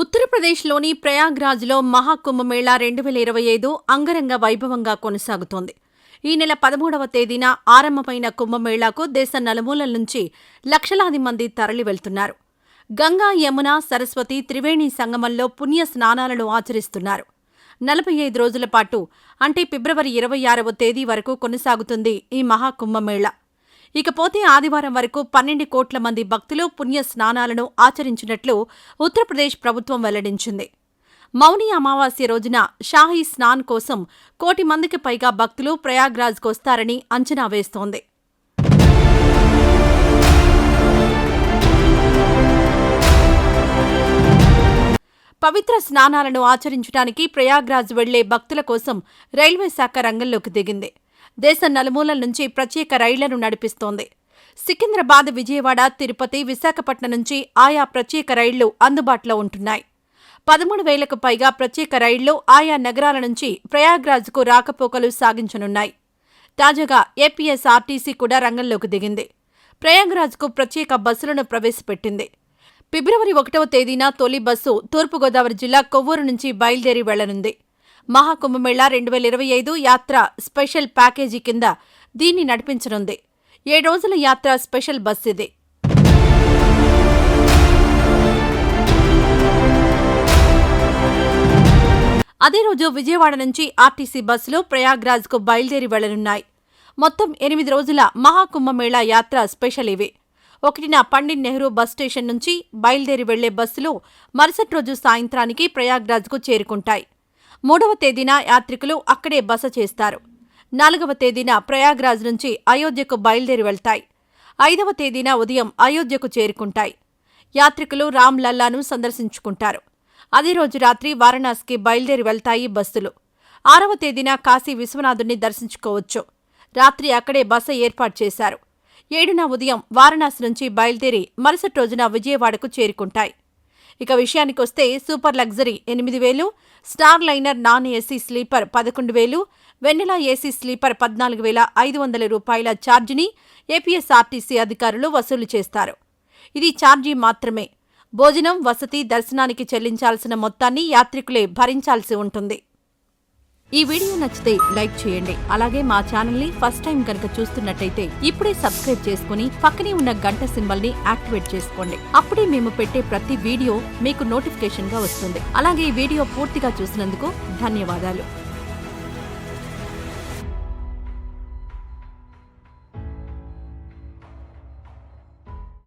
ఉత్తరప్రదేశ్లోని ప్రయాగ్రాజ్లో మహాకుంభమేళా 2025 అంగరంగ వైభవంగా కొనసాగుతోంది. ఈ నెల 13వ తేదీన ఆరంభమైన కుంభమేళాకు దేశం నలుమూలల నుంచి లక్షలాది మంది తరలి వెళ్తున్నారు. గంగా, యమున, సరస్వతి త్రివేణి సంగమంలో పుణ్య స్నానాలను ఆచరిస్తున్నారు. 45 రోజుల పాటు అంటే ఫిబ్రవరి 26వ తేదీ వరకు కొనసాగుతుంది ఈ మహాకుంభమేళా. ఇకపోతే ఆదివారం వరకు 12 కోట్ల మంది భక్తులు పుణ్య స్నానాలను ఆచరించినట్లు ఉత్తరప్రదేశ్ ప్రభుత్వం వెల్లడించింది. మౌని అమావాస్య రోజున షాహీ స్నాన్ కోసం 1 కోటి మందికి పైగా భక్తులు ప్రయాగ్రాజ్కొస్తారని అంచనా వేస్తోంది. పవిత్ర స్నానాలను ఆచరించడానికి ప్రయాగ్రాజ్ వెళ్లే భక్తుల కోసం రైల్వే శాఖ రంగంలోకి దిగింది. దేశం నలుమూలల నుంచి ప్రత్యేక రైళ్లను నడిపిస్తోంది. సికింద్రాబాద్, విజయవాడ, తిరుపతి, విశాఖపట్నం నుంచి ఆయా ప్రత్యేక రైళ్లు అందుబాటులో ఉంటున్నాయి. 13,000కు పైగా ప్రత్యేక రైళ్లు ఆయా నగరాల నుంచి ప్రయాగ్రాజ్కు రాకపోకలు సాగించనున్నాయి. తాజాగా ఏపీఎస్ఆర్టీసీ కూడా రంగంలోకి దిగింది. ప్రయాగ్రాజ్కు ప్రత్యేక బస్సులను ప్రవేశపెట్టింది. ఫిబ్రవరి 1వ తేదీన తొలి బస్సు తూర్పుగోదావరి జిల్లా కొవ్వూరు నుంచి బయలుదేరి వెళ్లనుంది. మహాకుంభమేళా 2025 యాత్ర స్పెషల్ ప్యాకేజీ కింద దీన్ని నడిపించనుంది. 7 రోజుల యాత్ర స్పెషల్ బస్ ఇది. అదే రోజు విజయవాడ నుంచి ఆర్టీసీ బస్సులు ప్రయాగ్రాజ్కు బయలుదేరి వెళ్లనున్నాయి. మొత్తం 8 రోజుల మహాకుంభమేళా యాత్ర స్పెషల్ ఇవి. 1న పండిట్ నెహ్రూ బస్ స్టేషన్ నుంచి బయలుదేరి వెళ్లే బస్సులు మరుసటి రోజు సాయంత్రానికి ప్రయాగ్రాజ్కు చేరుకుంటాయి. 3వ తేదీన యాత్రికులు అక్కడే బస చేస్తారు. 4వ తేదీన ప్రయాగ్రాజ్ నుంచి అయోధ్యకు బయలుదేరి వెళ్తాయి. 5వ తేదీన ఉదయం అయోధ్యకు చేరుకుంటాయి. యాత్రికులు రామ్ లల్లాను సందర్శించుకుంటారు. అదే రోజు రాత్రి వారణాసికి బయలుదేరి వెళ్తాయి బస్సులు. 6వ తేదీన కాశీ విశ్వనాథుణ్ణి దర్శించుకోవచ్చు. రాత్రి అక్కడే బస ఏర్పాటు చేశారు. 7న ఉదయం వారణాసి నుంచి బయలుదేరి మరుసటి రోజున విజయవాడకు చేరుకుంటాయి. ఇక విషయానికొస్తే super luxury 8,000, star liner non AC sleeper 11,000, వెన్నెలా ఏసీ స్లీపర్ 14,500 రూపాయల ఛార్జీని ఏపీఎస్ఆర్టీసీ అధికారులు వసూలు చేస్తారు. ఇది ఛార్జీ మాత్రమే. భోజనం, వసతి, దర్శనానికి చెల్లించాల్సిన మొత్తాన్ని యాత్రికులే భరించాల్సి ఉంటుంది. ఈ వీడియో నచ్చితే లైక్ చేయండి. అలాగే మా ఛానల్ ని ఫస్ట్ టైం కనుక చూస్తున్నట్టయితే ఇప్పుడే సబ్స్క్రైబ్ చేసుకుని పక్కనే ఉన్న గంట సింబల్ ని యాక్టివేట్ చేసుకోండి. అప్పుడే మేము పెట్టే ప్రతి వీడియో మీకు నోటిఫికేషన్ గా వస్తుంది. అలాగే ఈ వీడియో పూర్తిగా చూసినందుకు ధన్యవాదాలు.